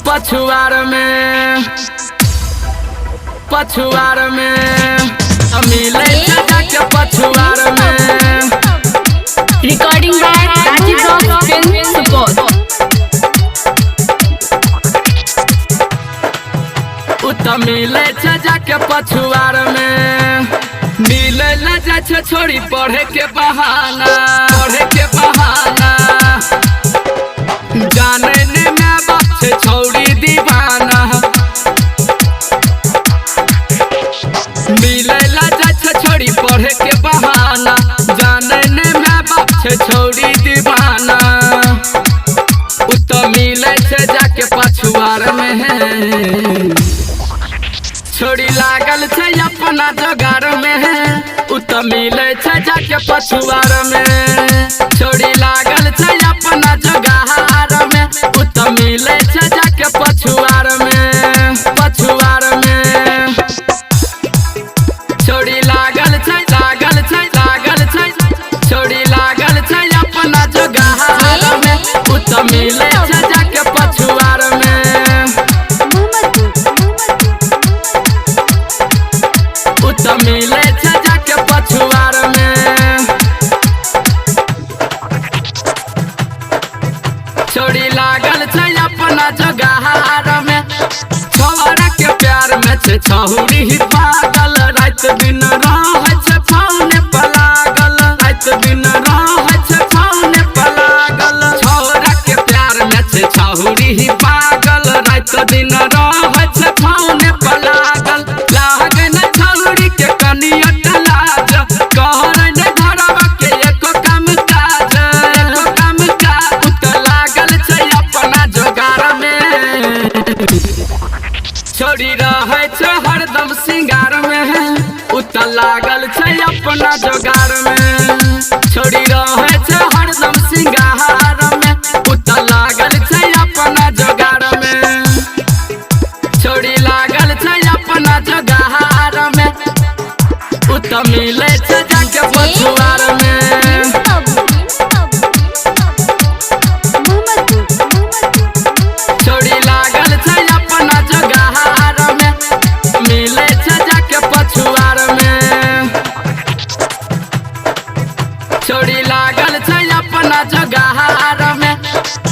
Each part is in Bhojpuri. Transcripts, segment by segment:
पछुआर में मिले के पछुआर में। Recording by Rajeev rock film Supaul. मिले जाके पछुआर में मिले न जा छोड़ी पढ़े के बहाना जाने ने मैं बाप से छोड़ी दीवाना। मिले ला जा छोड़ी पढ़े के बहाना जाने ने मैं बाप से छोड़ी दीवाना। मिले से जाके पछुआर में है छोड़ी लागल छे अपना जोगार में है। मिले छे जाके पछुआर में छोड़ी लागल छे अपना जोगार में। मिले छे जाके पछुआर में छोड़ी लागल छे छोड़ी लागल छे अपना जोगार में। मिले छे जाके पछुआर में मिले छे जाके पछुआर में छोड़ी लागल छे अपना जोगार में। छोरा के प्यार में छे छहुरी ही पागल रात दिन रहे छे फौने पलागल छोरा के प्यार में छे छहुरी ही पागल रात दिन रहे छे फौने पलागल। लागे न छहुरी के कनियत लाज कहर न घरवा के एको काम काज लागल छे अपना जोगार में छोड़ी रहे छे हरदम सिंगार में। लागल छे अपना जोगार में छोड़ी रहे छे हरदम सिंगार में। लागल छे अपना जोगार में छोड़ी लागल छे अपना जोगार में। मिले छे जाके पछुआर में छोड़ी लागल छे अपना जोगार में। मिले छे जाके पछुआर में छोड़ी लागल छे अपना जोगार में।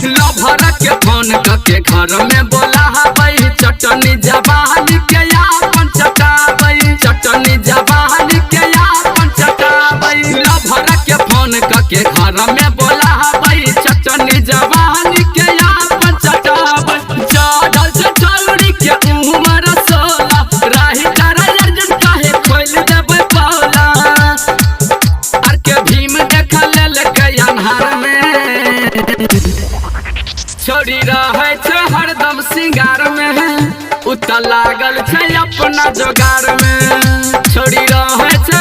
लभर के फोन करके घर में बोला हबई चटनी जवानी के आपन चटाबई लभर के फोन करके घर में बोला हबई चटनी जवानी के आपन चटाबई। चढ़ल से छौरी के उमर 16 राही तारा अर्जुन काहे खोल देबै पौला। आर के भीम देख लेल के अन्हार में छोड़ी रहे छे हरदम सिंगार में लागल छे अपना जोगार में छोड़ी रहे छे